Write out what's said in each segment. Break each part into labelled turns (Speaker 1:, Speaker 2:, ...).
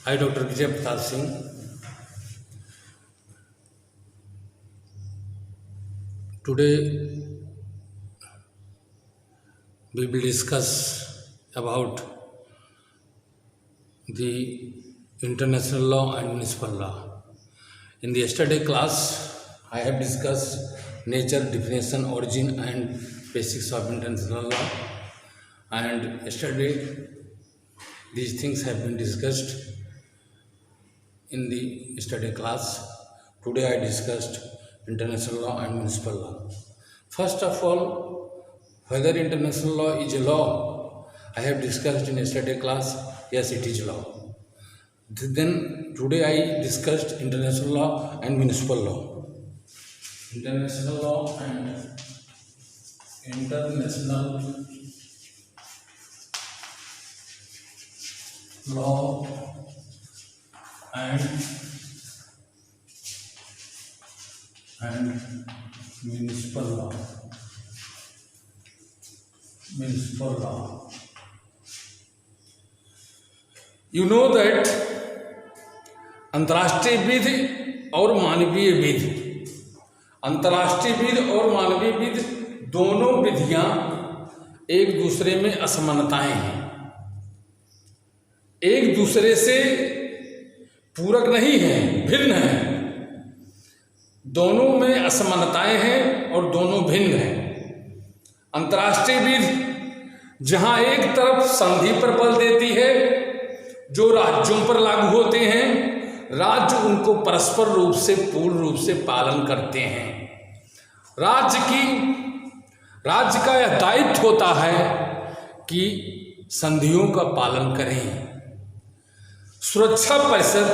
Speaker 1: I, Dr. Vijay Prataap Singh. Today we will discuss about the international law and municipal law. In the yesterday class, I have discussed nature, definition, origin and basics of international law. And yesterday these things have been discussed in the yesterday class. Today I discussed international law and municipal law. First of all, whether international law is a law, I have discussed in yesterday class. Yes, it is law. Then today I discussed international law and municipal law. International law and international law and municipal law. Municipal law. You know that अंतर्राष्ट्रीय विधि और मानवीय विधि, अंतर्राष्ट्रीय विधि और मानवीय विधि दोनों विधियां एक दूसरे में असमानताएं हैं, एक दूसरे से पूरक नहीं है, भिन्न है। दोनों में असमानताएं हैं और दोनों भिन्न हैं। अंतर्राष्ट्रीय विधि जहां एक तरफ संधि पर बल देती है, जो राज्यों पर लागू होते हैं, राज्य उनको परस्पर रूप से पूर्ण रूप से पालन करते हैं। राज्य का यह दायित्व होता है कि संधियों का पालन करें। सुरक्षा परिषद,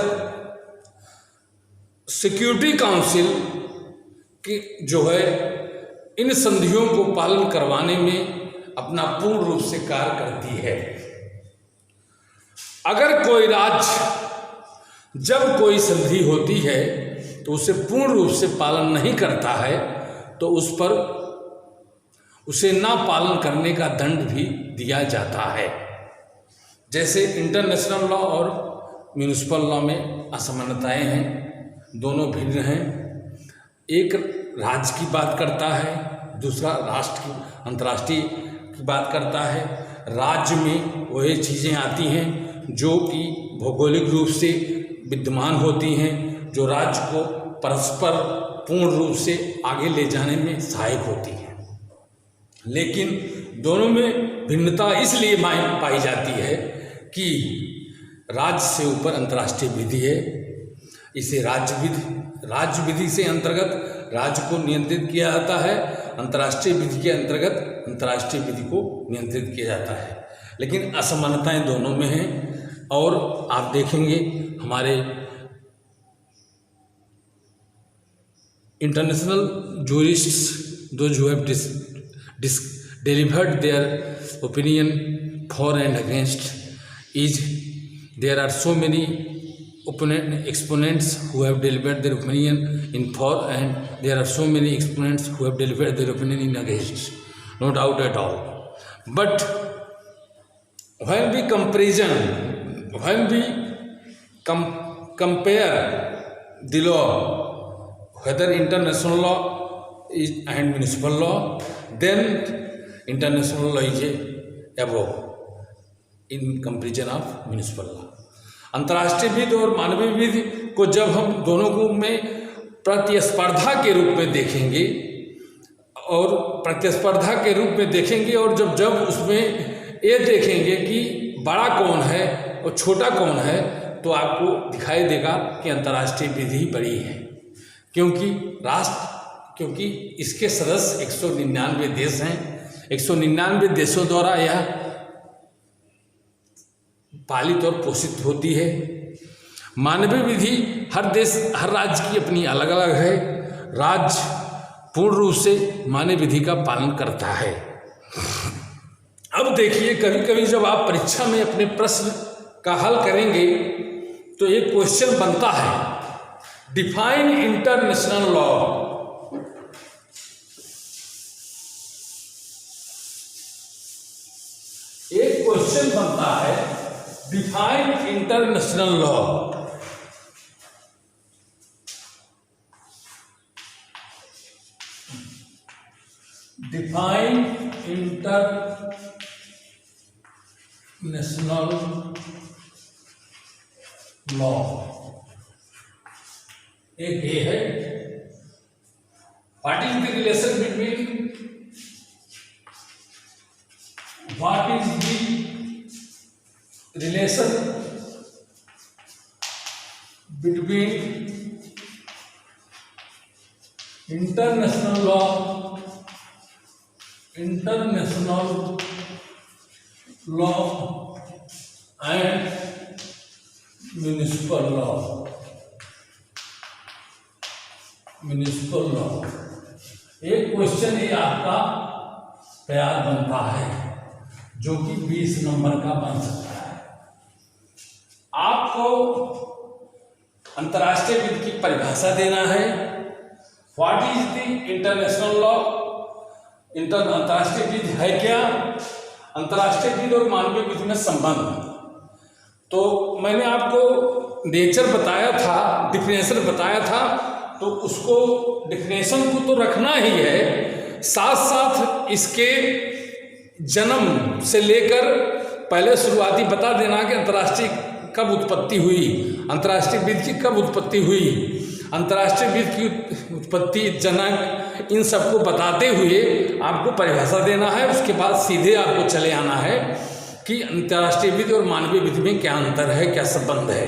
Speaker 1: सिक्योरिटी काउंसिल की जो है, इन संधियों को पालन करवाने में अपना पूर्ण रूप से कार्य करती है। अगर कोई राज्य जब कोई संधि होती है तो उसे पूर्ण रूप से पालन नहीं करता है तो उस पर उसे ना पालन करने का दंड भी दिया जाता है। जैसे इंटरनेशनल लॉ और म्यूनिसिपल लॉ में असमानताएं हैं, दोनों भिन्न हैं। एक राज्य की बात करता है, दूसरा राष्ट्र की, अंतर्राष्ट्रीय की बात करता है। राज्य में वही चीज़ें आती हैं जो कि भौगोलिक रूप से विद्यमान होती हैं, जो राज्य को परस्पर पूर्ण रूप से आगे ले जाने में सहायक होती हैं। लेकिन दोनों में भिन्नता इसलिए पाई जाती है कि राज्य से ऊपर अंतर्राष्ट्रीय विधि है। इसे राज्य विधि से अंतर्गत राज्य को नियंत्रित किया जाता है, अंतर्राष्ट्रीय विधि के अंतर्गत अंतर्राष्ट्रीय विधि को नियंत्रित किया जाता है। लेकिन असमानताएं दोनों में हैं। और आप देखेंगे हमारे international jurists, those who have delivered their opinion for and against, there are so many exponents who have delivered their opinion in for, and there are so many exponents who have delivered their opinion in against, no doubt at all. But when we compare the law, whether international law and municipal law, then international law is above in comparison of municipal law. अंतर्राष्ट्रीय विधि और मानवीय विधि को जब हम दोनों को में प्रतिस्पर्धा के रूप में देखेंगे और जब उसमें ये देखेंगे कि बड़ा कौन है और छोटा कौन है, तो आपको दिखाई देगा कि अंतर्राष्ट्रीय विधि बड़ी है। क्योंकि इसके सदस्य 199 देश हैं। 199 देशों द्वारा यह पालित और पोषित होती है। मानवीय विधि हर राज्य की अपनी अलग अलग है। राज्य पूर्ण रूप से मानवीय विधि का पालन करता है। अब देखिए, कभी कभी जब आप परीक्षा में अपने प्रश्न का हल करेंगे तो एक क्वेश्चन बनता है, डिफाइन इंटरनेशनल लॉ। एक क्वेश्चन बनता है, define international law. Define international law, एक ये है। What is the relation between, what is the relation between international law and municipal law. एक क्वेश्चन ये आपका तैयार बनता है जो कि 20 नंबर का बन सकता है। आपको अंतर्राष्ट्रीय विधि की परिभाषा देना है। What is the international law, अंतर्राष्ट्रीय विधि है क्या, अंतर्राष्ट्रीय विधि और मानवीय विधि में संबंध। तो मैंने आपको नेचर बताया था, डिफिनेशन बताया था, तो उसको डिफिनेशन को तो रखना ही है, साथ साथ इसके जन्म से लेकर पहले शुरुआती बता देना कि अंतर्राष्ट्रीय कब उत्पत्ति हुई, अंतर्राष्ट्रीय विधि की कब उत्पत्ति हुई, अंतर्राष्ट्रीय विधि की उत्पत्ति, जनक, इन सबको बताते हुए आपको परिभाषा देना है। उसके बाद सीधे आपको चले आना है कि अंतर्राष्ट्रीय विधि और मानवीय विधि में क्या अंतर है, क्या संबंध है।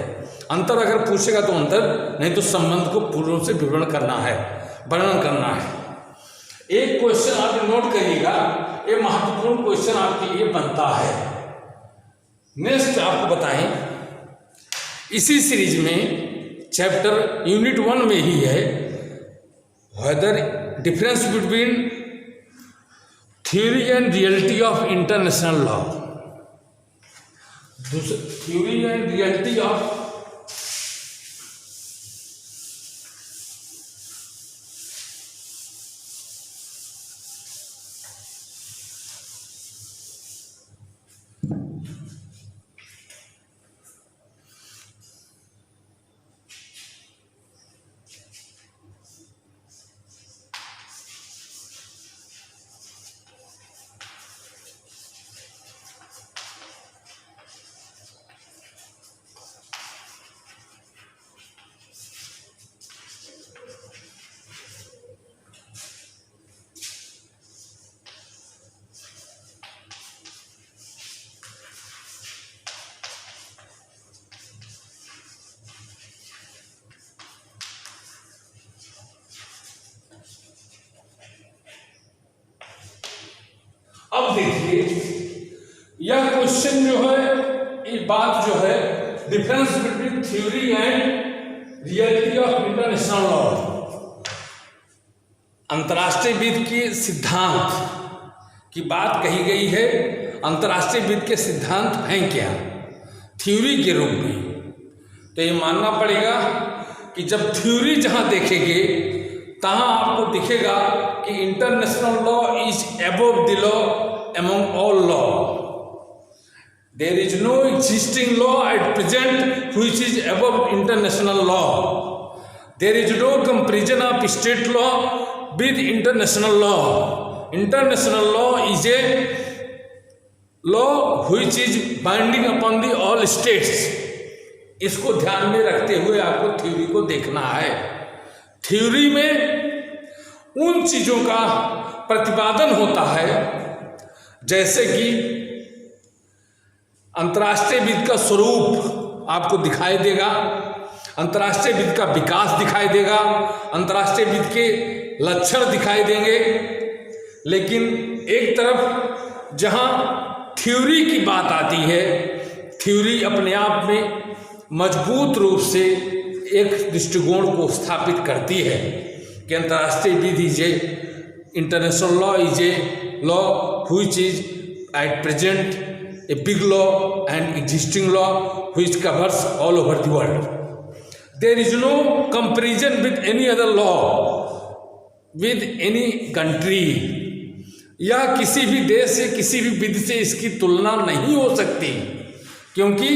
Speaker 1: अंतर अगर पूछेगा तो अंतर, नहीं तो संबंध को पूर्ण रूप से विवरण करना है, वर्णन करना है। एक क्वेश्चन आप नोट करिएगा, ये महत्वपूर्ण क्वेश्चन आपके लिए बनता है। नेक्स्ट आपको बताएं, इसी सीरीज में चैप्टर यूनिट 1 में ही है, whether difference between theory and reality of international law. Theory and reality of अब देखिए यह क्वेश्चन जो है, ये बात जो है difference between theory and reality of international law, अंतर्राष्ट्रीय विधि के सिद्धांत की बात कही गई है। अंतर्राष्ट्रीय विधि के सिद्धांत हैं क्या थ्योरी के रूप में, तो ये मानना पड़ेगा कि जब थ्योरी जहां देखेंगे तहां आपको दिखेगा कि international law is above the law among all law. There is no existing law at present which is above international law. There is no comparison of state law with international law. International law is a law which is binding upon the all states. इसको ध्यान में रखते हुए आपको theory को देखना है। Theory में उन चीजों का प्रतिपादन होता है जैसे कि अंतर्राष्ट्रीय विधि का स्वरूप आपको दिखाई देगा, अंतर्राष्ट्रीय विधि का विकास दिखाई देगा, अंतर्राष्ट्रीय विधि के लक्षण दिखाई देंगे। लेकिन एक तरफ जहां थ्योरी की बात आती है, थ्योरी अपने आप में मजबूत रूप से एक दृष्टिकोण को स्थापित करती है कि अंतर्राष्ट्रीय विधि जे international law is a law which is at present a big law and existing law which covers all over the world. There is no comparison with any other law with any country. या किसी भी देश से, किसी भी विधि से इसकी तुलना नहीं हो सकती। क्योंकि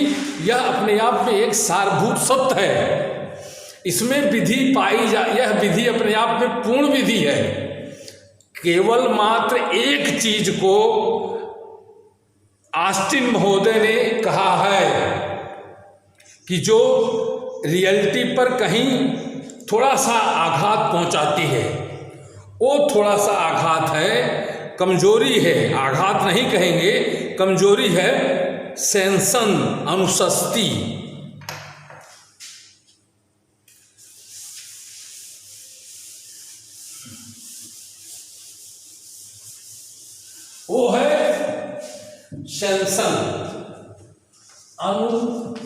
Speaker 1: यह अपने आप में एक सारभूत सत्य है। इसमें विधि यह विधि अपने आप में पूर्ण विधि है। केवल मात्र एक चीज को ऑस्टिन महोदय ने कहा है कि जो रियलिटी पर कहीं थोड़ा सा आघात पहुंचाती है, वो थोड़ा सा आघात है, कमजोरी है, आघात नहीं कहेंगे, कमजोरी है, सेंसन, अनुशस्ति। वो है सेंसन, अनुशास्ति।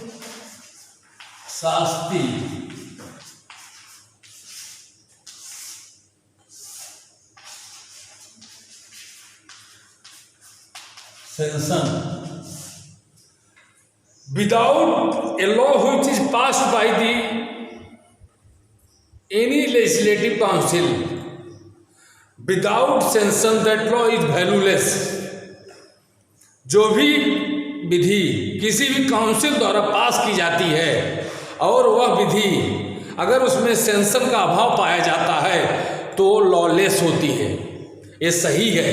Speaker 1: Sanction without a law which is passed by the any legislative council, without sanction that law is valueless। जो भी विधि किसी भी काउंसिल द्वारा पास की जाती है और वह विधि अगर उसमें सेंसन का अभाव पाया जाता है तो लॉलेस होती है। ये सही है।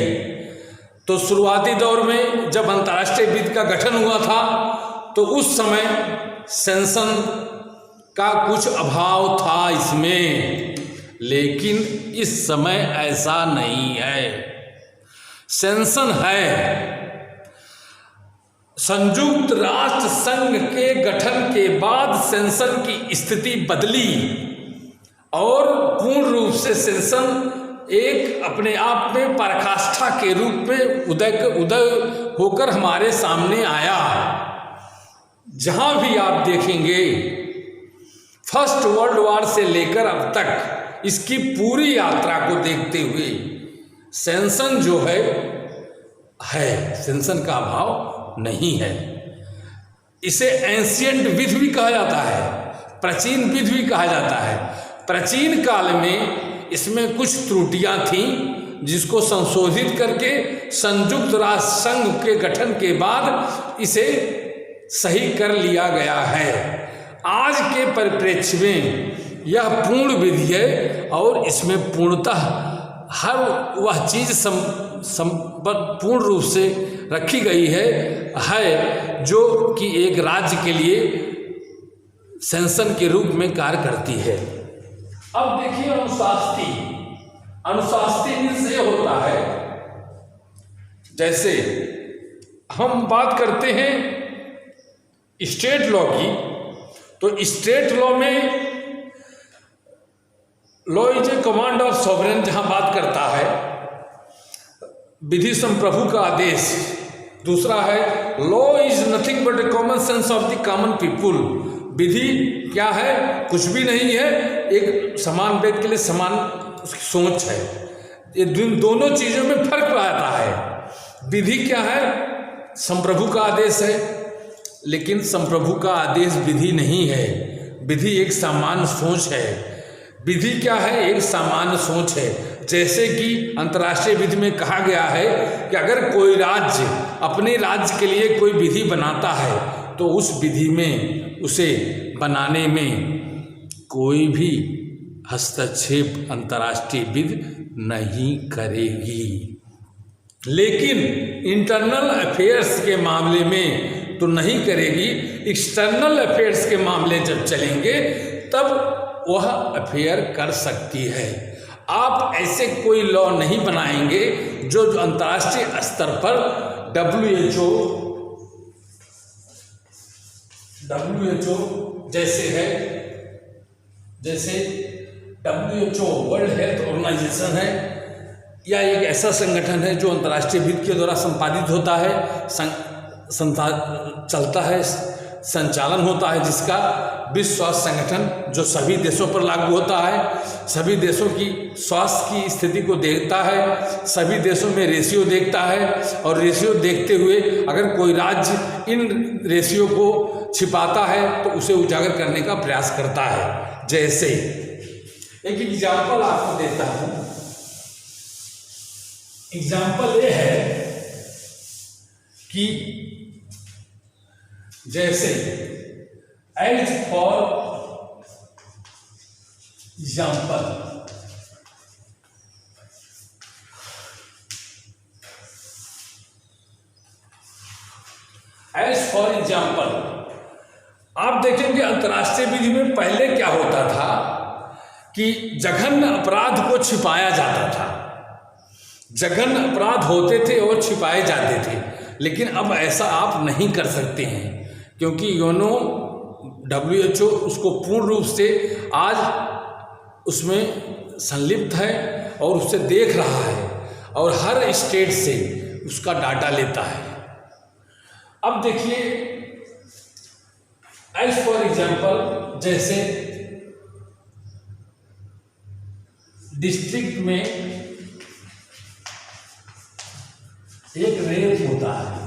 Speaker 1: तो शुरुआती दौर में जब अंतर्राष्ट्रीय विधि का गठन हुआ था तो उस समय सेंसन का कुछ अभाव था इसमें, लेकिन इस समय ऐसा नहीं है, सेंसन है। संयुक्त राष्ट्र संघ के गठन के बाद सेंसन की स्थिति बदली और पूर्ण रूप से सेंसन एक अपने आप में पराकाष्ठा के रूप में उदय होकर हमारे सामने आया। जहां भी आप देखेंगे फर्स्ट वर्ल्ड वॉर से लेकर अब तक इसकी पूरी यात्रा को देखते हुए सेंसन जो है सेंसन का अभाव नहीं है। इसे एंशियंट विधि भी कहा जाता है, प्राचीन विधि भी कहा जाता है। प्राचीन काल में इसमें कुछ त्रुटियां थीं जिसको संशोधित करके संयुक्त राष्ट्र संघ के गठन के बाद इसे सही कर लिया गया है। आज के परिप्रेक्ष्य में यह पूर्ण विधि है और इसमें पूर्णतः हर वह चीज पूर्ण रूप से रखी गई है जो कि एक राज्य के लिए सेंसन के रूप में कार्य करती है। अब देखिए अनुशास्ती मीन्स ये होता है, जैसे हम बात करते हैं स्टेट लॉ की, तो स्टेट लॉ में law is A command of sovereign जहां बात करता है विधि संप्रभु का आदेश। दूसरा है law is nothing but a common sense of the common people. विधि क्या है? कुछ भी नहीं है, एक समान व्यक्ति के लिए समान उसकी सोच है। ये दोनों चीजों में फर्क आता है। विधि क्या है? संप्रभु का आदेश है, लेकिन संप्रभु का आदेश विधि नहीं है। विधि एक सामान्य सोच है। विधि क्या है? एक सामान्य सोच है। जैसे कि अंतर्राष्ट्रीय विधि में कहा गया है कि अगर कोई राज्य अपने राज्य के लिए कोई विधि बनाता है तो उस विधि में उसे बनाने में कोई भी हस्तक्षेप अंतर्राष्ट्रीय विधि नहीं करेगी। लेकिन इंटरनल अफेयर्स के मामले में तो नहीं करेगी। एक्सटर्नल अफेयर्स के मामले जब चलेंगे तब वह अफेयर कर सकती है। आप ऐसे कोई लॉ नहीं बनाएंगे जो अंतर्राष्ट्रीय स्तर पर WHO जैसे है, जैसे WHO वर्ल्ड हेल्थ ऑर्गेनाइजेशन है या एक ऐसा संगठन है जो अंतर्राष्ट्रीय विधि के द्वारा संपादित होता है, चलता है, संचालन होता है, जिसका विश्व स्वास्थ्य संगठन जो सभी देशों पर लागू होता है, सभी देशों की स्वास्थ्य की स्थिति को देखता है, सभी देशों में रेशियो देखता है और रेशियो देखते हुए अगर कोई राज्य इन रेशियो को छिपाता है तो उसे उजागर करने का प्रयास करता है। जैसे एक एग्जाम्पल आपको देता हूं। एग्जाम्पल ये है कि जैसे as for example, as for example, आप देखेंगे अंतर्राष्ट्रीय विधि में पहले क्या होता था कि जघन्य अपराध को छिपाया जाता था, जघन्य अपराध होते थे और छिपाए जाते थे, लेकिन अब ऐसा आप नहीं कर सकते हैं, क्योंकि यूनो WHO उसको पूर्ण रूप से आज उसमें संलिप्त है और उससे देख रहा है और हर स्टेट से उसका डाटा लेता है। अब देखिए एज फॉर एग्जाम्पल, जैसे डिस्ट्रिक्ट में एक रेप होता है,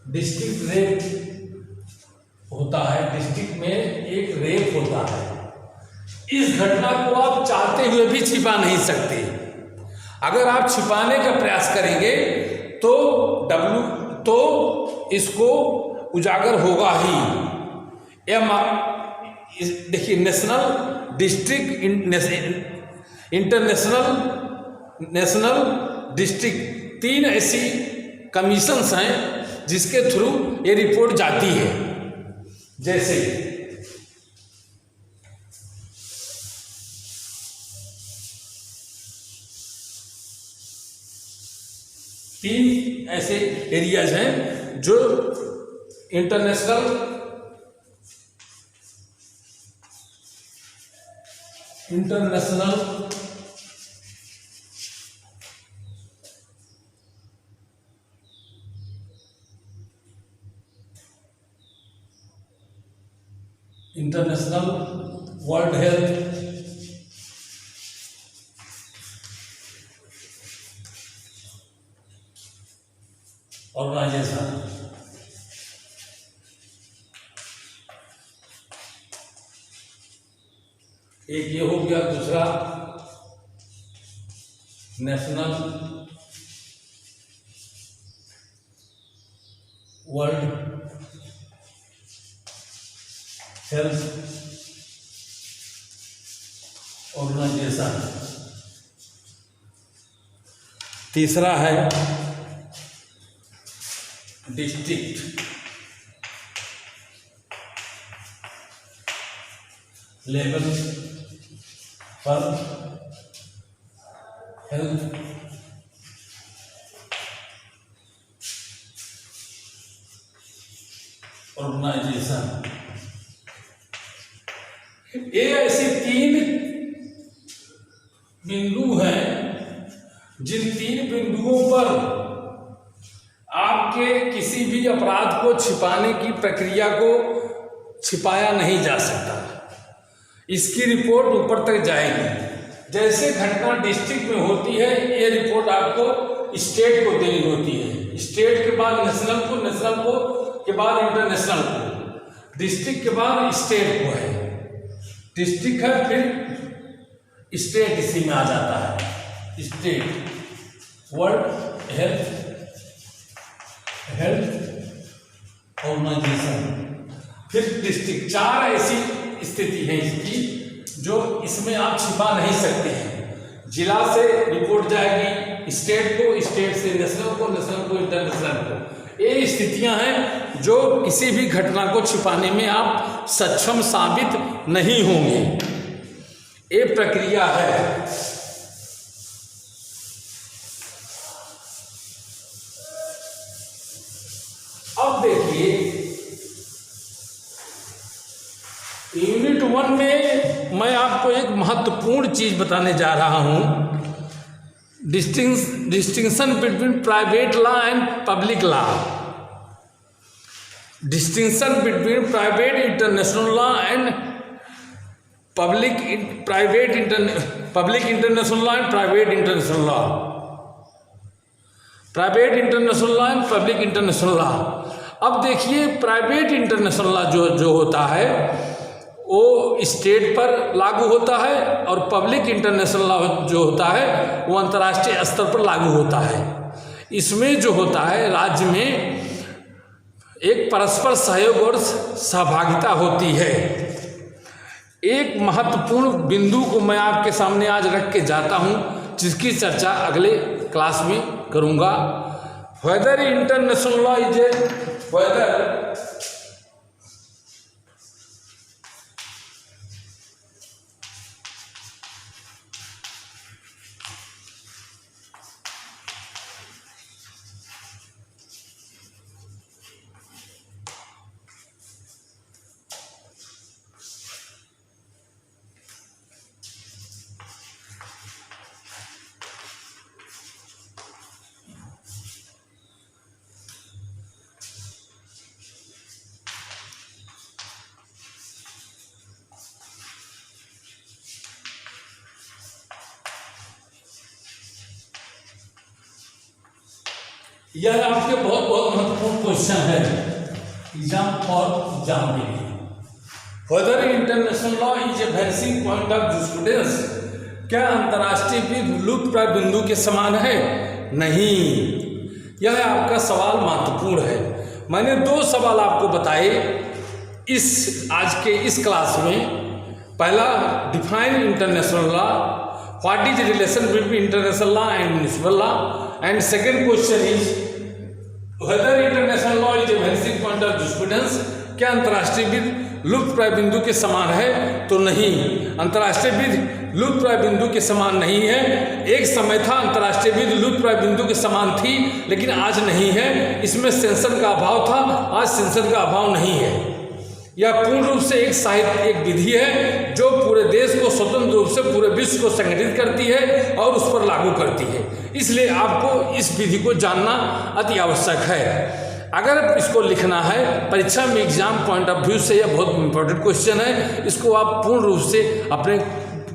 Speaker 1: डिस्ट्रिक्ट रेप होता है, डिस्ट्रिक्ट में एक रेप होता है। इस घटना को आप चाहते हुए भी छिपा नहीं सकते। अगर आप छिपाने का प्रयास करेंगे तो इसको उजागर होगा ही। देखिए, national, district, international, national, district, 3 ऐसी कमीशंस हैं जिसके थ्रू ये रिपोर्ट जाती है। जैसे तीन ऐसे एरियाज हैं जो international, international world health organisation, एक ये हो गया। दूसरा नेशनल वर्ल्ड हेल्थ ऑर्गेनाइजेशन। तीसरा है डिस्ट्रिक्ट लेवल पर हेल्थ ऑर्गेनाइजेशन। ये ऐसे 3 बिंदु हैं जिन 3 बिंदुओं पर आपके किसी भी अपराध को छिपाने की प्रक्रिया को छिपाया नहीं जा सकता। इसकी रिपोर्ट ऊपर तक जाएगी। जैसे घटना डिस्ट्रिक्ट में होती है, ये रिपोर्ट आपको स्टेट को देनी होती है, स्टेट के बाद नेशनल को, नेशनल को के बाद इंटरनेशनल को, डिस्ट्रिक्ट के बाद स्टेट को है, डिस्ट्रिक्ट है फिर स्टेट इसी में आ जाता है। स्टेट वर्ल्ड हेल्थ ऑर्गेनाइजेशन, फिर डिस्ट्रिक्ट। 4 ऐसी स्थिति है इसकी जो इसमें आप छिपा नहीं सकते हैं। जिला से रिपोर्ट जाएगी स्टेट को, स्टेट से नेशनल को, नेशनल को इंटरनेशनल को। ये स्थितियां हैं जो किसी भी घटना को छिपाने में आप सक्षम साबित नहीं होंगे। ये प्रक्रिया है। अब देखिए, यूनिट 1 में मैं आपको एक महत्वपूर्ण चीज बताने जा रहा हूं, distinction between private law and public law, distinction between private international law and public international law and private international law, private international law and public international law. अब देखिए, प्राइवेट इंटरनेशनल लॉ जो होता है वो स्टेट पर लागू होता है और पब्लिक इंटरनेशनल लॉ जो होता है वो अंतर्राष्ट्रीय स्तर पर लागू होता है। इसमें जो होता है, राज्य में एक परस्पर सहयोग और सहभागिता होती है। एक महत्वपूर्ण बिंदु को मैं आपके सामने आज रख के जाता हूं, जिसकी चर्चा अगले क्लास में करूंगा। Whether international law is a whether यह आपके बहुत बहुत महत्वपूर्ण क्वेश्चन है एग्जाम के लिए। Whether international law is a varying point of jurisprudence, क्या अंतर्राष्ट्रीय विधि लुप्त प्राय बिंदु के समान है? नहीं। यह आपका सवाल महत्वपूर्ण है। मैंने 2 सवाल आपको बताए इस आज के इस क्लास में। पहला, define international law, what is relation between international law and municipal law, and second question is whether international law is a vanishing point of jurisprudence, क्या अंतर्राष्ट्रीय विधि लुप्त प्राय बिंदु के समान है? तो नहीं, अंतर्राष्ट्रीय विधि लुप्त प्राय बिंदु के समान नहीं है। एक समय था अंतर्राष्ट्रीय विधि लुप्त प्राय बिंदु के समान थी, लेकिन आज नहीं है। इसमें सेंसर का अभाव था, आज सेंसर का अभाव नहीं है। यह पूर्ण रूप से एक विधि है जो पूरे देश को स्वतंत्र रूप से पूरे विश्व को संगठित करती है और उस पर लागू करती है। इसलिए आपको इस विधि को जानना अति आवश्यक है। अगर इसको लिखना है परीक्षा में एग्जाम पॉइंट ऑफ व्यू से, यह बहुत इंपॉर्टेंट क्वेश्चन है। इसको आप पूर्ण रूप से अपने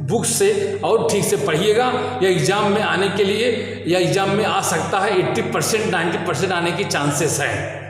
Speaker 1: बुक से और ठीक से पढ़िएगा। यह एग्जाम में आने के लिए, यह एग्जाम में आ सकता है। 80% 90% आने की चांसेस है।